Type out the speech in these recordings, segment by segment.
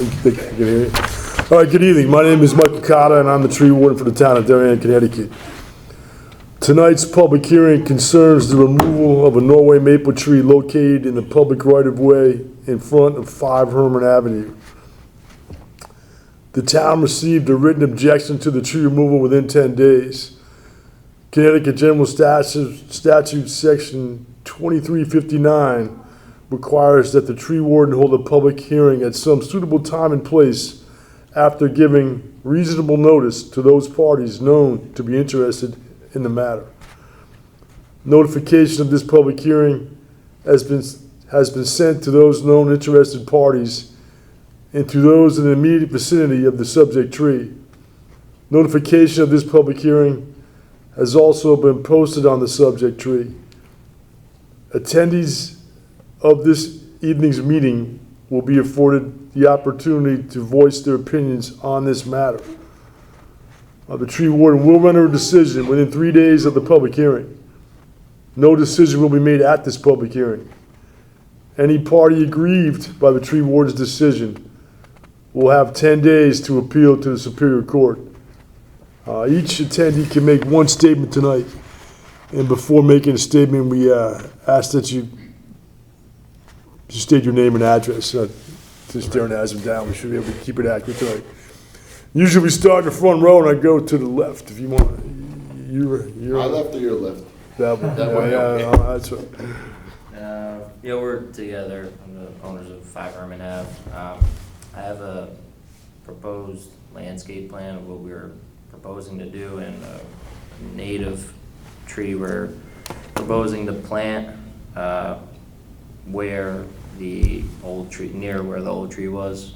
think I can hear you. All right, good evening. My name is Michael Cotta, and I'm the tree warden for the town of Darien, Connecticut. Tonight's public hearing concerns the removal of a Norway maple tree located in the public right-of-way in front of 5 Herman Avenue. The town received a written objection to the tree removal within 10 days. Connecticut General Statute Section 2359 requires that the tree warden hold a public hearing at some suitable time and place after giving reasonable notice to those parties known to be interested in the matter. Notification of this public hearing has been sent to those known interested parties and to those in the immediate vicinity of the subject tree. Notification of this public hearing has also been posted on the subject tree. Attendees of this evening's meeting will be afforded the opportunity to voice their opinions on this matter. The tree warden will render a decision within 3 days of the public hearing. No decision will be made at this public hearing. Any party aggrieved by the tree warden's decision will have 10 days to appeal to the Superior Court. Each attendee can make one statement tonight. And before making a statement, we ask that you state your name and address. Just Darren has them down. We should be able to keep it accurate tonight. Usually we start in the front row and I go to the left. If you want, you're my left or your left? That way. Okay. That's right. Yeah, we're together. I'm the owners of 5 Herman Ave. I have a proposed landscape plan of what we're proposing to do, and a native tree we're proposing to plant where the old tree, near where the old tree was.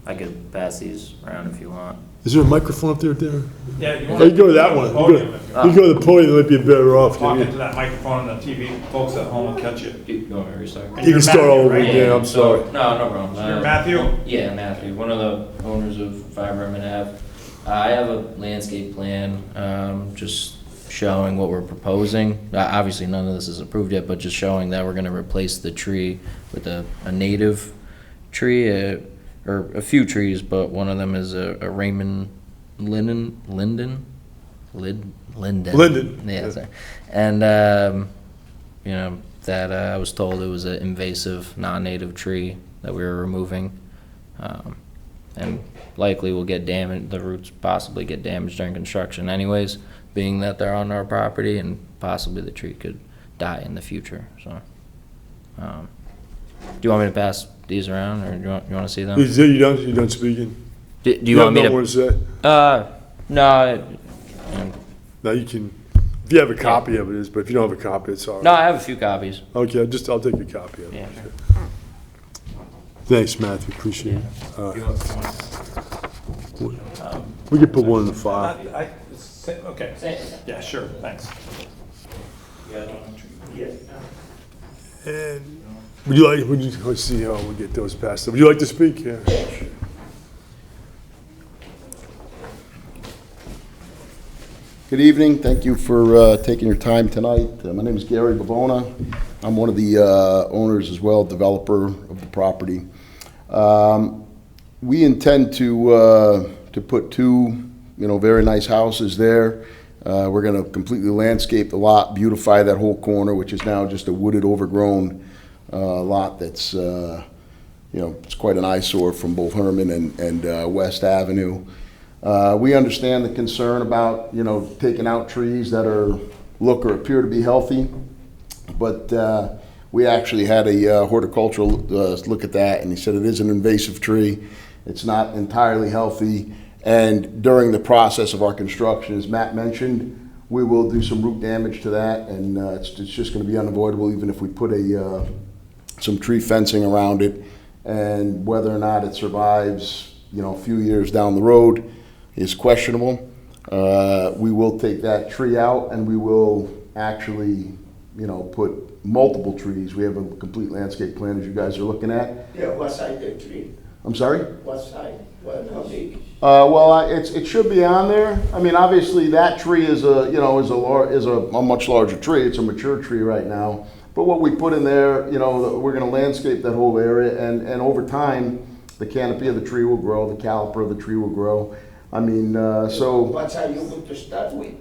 I could pass these around if you want. Is there a microphone up there, Darren? Yeah, you You can go to that one. You go to the podium, it might be better off. talk into that microphone and the TV folks at home will catch you. You want me to restart? You can start all over Right? again, I'm sorry. No, no problem. You're Matthew? Yeah, Matthew, one of the owners of 5 Herman Ave. I have a landscape plan, just showing what we're proposing. Obviously, none of this is approved yet, but just showing that we're gonna replace the tree with a native tree, or a few trees, but one of them is a Raymond Linden. Yeah, sorry. And, you know, that I was told it was an invasive, non-native tree that we were removing. And likely will get damaged, the roots possibly get damaged during construction anyways, being that they're on our property, and possibly the tree could die in the future, so. Do you want me to pass these around, or do you want to see them? You done speaking? Do you want me have to? more to say? No. No, you can, if you have a copy of it, but if you don't have a copy, it's all right. No, I have a few copies. Okay, I'll take a copy of it. Yeah. Thanks, Matthew, appreciate it. We could put one in the file. Okay, yeah, sure, thanks. And let's see how we get those passed. Would you like to speak? Yeah. Good evening. Thank you for taking your time tonight. My name is Gary Bavona. I'm one of the owners as well, developer of the property. We intend to put 2, very nice houses there. We're going to completely landscape the lot, beautify that whole corner, which is now just a wooded, overgrown lot that's, it's quite an eyesore from both Herman and West Avenue. We understand the concern about, taking out trees that look or appear to be healthy, but we actually had a horticultural look at that, and he said it is an invasive tree. It's not entirely healthy. And during the process of our construction, as Matt mentioned, we will do some root damage to that, and it's just going to be unavoidable even if we put some tree fencing around it. And whether or not it survives, a few years down the road is questionable. We will take that tree out, and we will actually, put multiple trees. We have a complete landscape plan, as you guys are looking at. Yeah, what size the tree? I'm sorry? What size? How big? It should be on there. I mean, obviously that tree is a much larger tree. It's a mature tree right now. But what we put in there, we're going to landscape that whole area, and over time, the canopy of the tree will grow, the caliper of the tree will grow. I mean, so, What are you going to start with?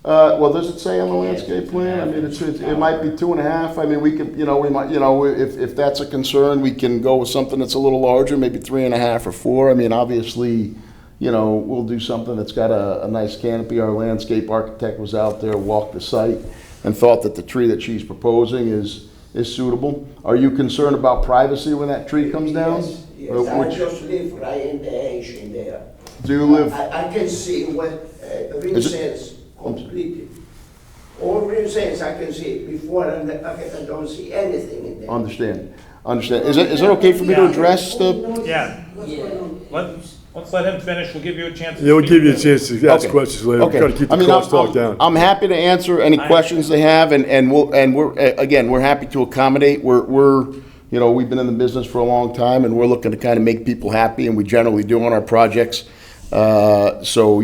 well, does it say on the landscape plan? I mean, it might be 2.5. I mean, we could, we might, if that's a concern, we can go with something that's a little larger, maybe 3.5 or 4. I mean, obviously, we'll do something that's got a nice canopy. Our landscape architect was out there, walked the site, and thought that the tree that she's proposing is suitable. Are you concerned about privacy when that tree comes down? Yes, Or I which- just live right in the edge in there. Do you live, I can see what ring Is it- sense completely. All ring sense I can see before I don't see anything in there. understand? Is it okay for me to address the? Yeah, let's let him finish, we'll give you a chance. Yeah, we'll give you a chance to ask Okay. questions later. Okay. Try to keep I the mean, crosstalk down. I'm happy to answer any questions they have, and we're happy to accommodate. We've been in the business for a long time, and we're looking to kind of make people happy, and we generally do on our projects. So,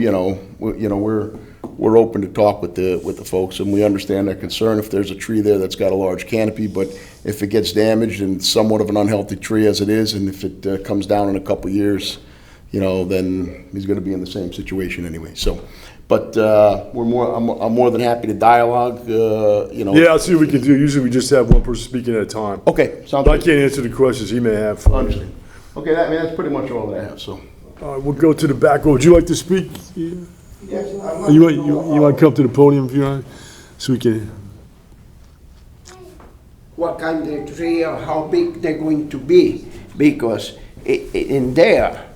we're open to talk with the folks, and we understand their concern if there's a tree there that's got a large canopy, but if it gets damaged and somewhat of an unhealthy tree as it is, and if it comes down in a couple of years, then he's gonna be in the same situation anyway, so. But, I'm more than happy to dialogue, Yeah, I'll see what we can do. Usually we just have one person speaking at a time. Okay, sounds But I good. can't answer the questions he may have. for you. Understand. Okay, that's pretty much all that I have, so. All right, we'll go to the back row. Would you like to speak? Yes, I You want to come to the podium if you want, so we can, what kind of tree or how big they're going to be, because in there,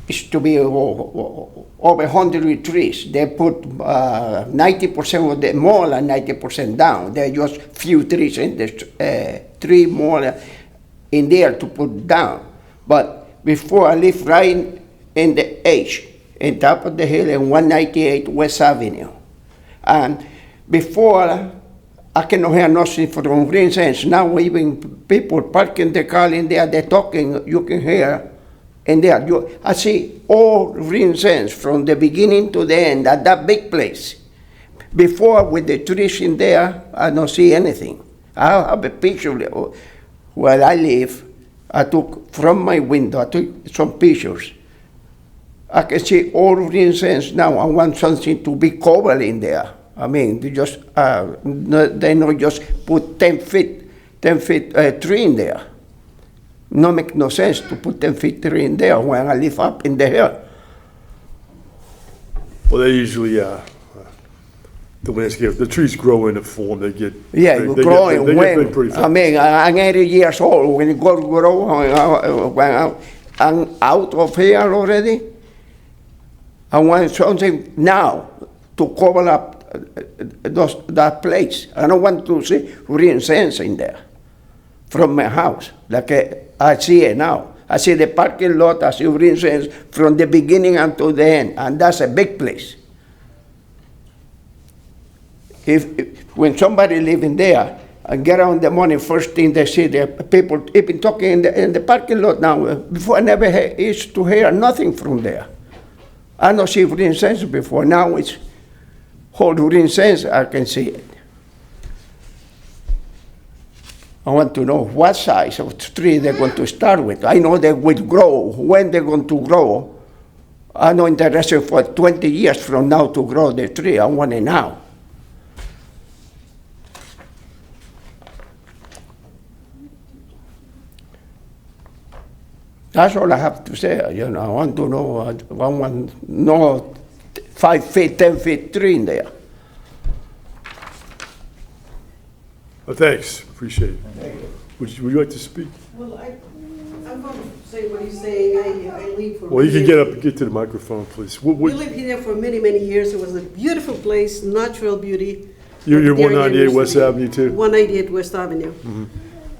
it's to be over 100 trees. They put 90% of them more than 90% down. There are just few trees in the tree more in there to put down. But before I live right in the edge, on top of the hill in 198 West Avenue. And before, I cannot hear nothing from green sense. Now even people parking the car in there, they're talking, you can hear in there. I see all green sense from the beginning to the end at that big place. Before, with the trees in there, I don't see anything. I have a picture where I live. I took from my window, I took some pictures. I can see all green sense now. I want something to be covered in there. I mean, they just they not just put 10 feet tree in there. No make no sense to put 10 feet tree in there when I live up in the hill. well, they usually, the landscape, the trees grow into form. They get. Yeah, they you're get growing big when, pretty I fast. mean, I'm 80 years old. When you grow, when I'm out of here already, I want something now to cover up that place. I don't want to see green sense in there from my house, like I see it now. I see the parking lot, I see green sense from the beginning until the end, and that's a big place. If when somebody living there and get out in the morning, first thing they see the people even talking in the parking lot now. Before I never used to hear nothing from there. I don't see green sense before. Now it's whole green sense. I can see it. I want to know what size of tree they're going to start with. I know they will grow. When they're going to grow, I'm not interested for 20 years from now to grow the tree. I want it now. That's all I have to say. I want to know. I want to know 5 feet, 10 feet tree in there. Thanks, appreciate it. Would you like to speak? Well, I'm going to say what he's saying. I live for. Well, you can get up and get to the microphone, please. We lived here for many, many years. It was a beautiful place, natural beauty. You're But there 198 used to West be- Avenue too? 198 West Avenue.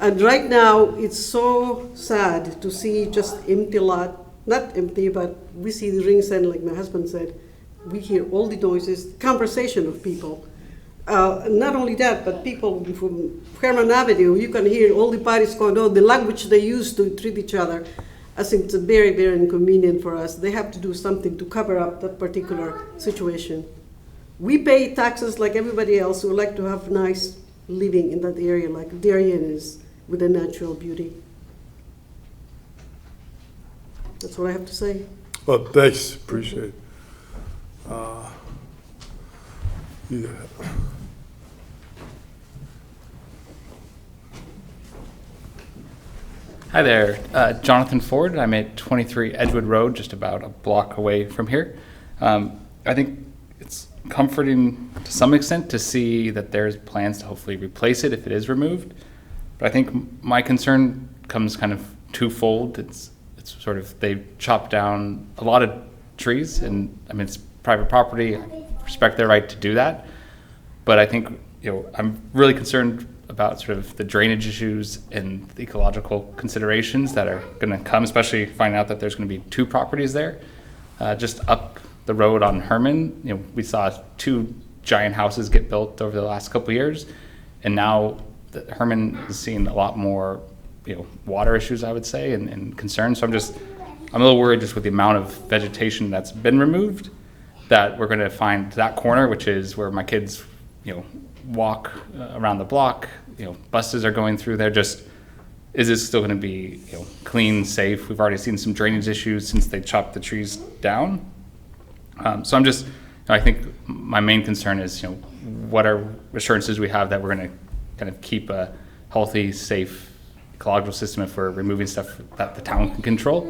And right now, it's so sad to see just empty lot. Not empty, but we see the ring sign, like my husband said. We hear all the noises, conversation of people. Not only that, but people from Herman Avenue, you can hear all the parties going on, the language they use to treat each other. I think it's very, very inconvenient for us. They have to do something to cover up that particular situation. We pay taxes like everybody else who like to have nice living in that area, like Darien is with a natural beauty. That's what I have to say. Well, thanks, appreciate it. Yeah. Hi there, Jonathan Ford. I'm at 23 Edgewood Road, just about a block away from here. I think it's comforting to some extent to see that there's plans to hopefully replace it if it is removed. But I think my concern comes kind of twofold. It's sort of, they've chopped down a lot of trees, and I mean, it's private property. I respect their right to do that. But I think, I'm really concerned about sort of the drainage issues and the ecological considerations that are going to come, especially finding out that there's going to be 2 properties there. Just up the road on Herman, we saw 2 giant houses get built over the last couple of years, and now Herman is seeing a lot more, water issues, I would say, and concerns. So I'm a little worried just with the amount of vegetation that's been removed, that we're going to find that corner, which is where my kids, walk around the block, buses are going through there. Just, is this still going to be, clean, safe? We've already seen some drainage issues since they chopped the trees down. So I think my main concern is, what are assurances we have that we're going to kind of keep a healthy, safe ecological system if we're removing stuff that the town can control.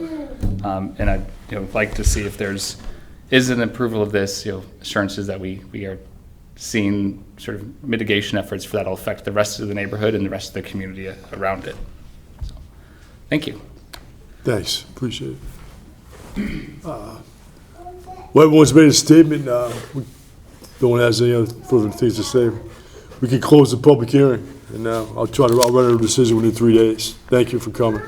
And I'd like to see if is an approval of this, assurances that we are seeing sort of mitigation efforts for that will affect the rest of the neighborhood and the rest of the community around it. So, thank you. Thanks, appreciate it. Well, everyone's made a statement. No one has any other further things to say. We can close the public hearing, and I'll run a decision within 3 days. Thank you for coming.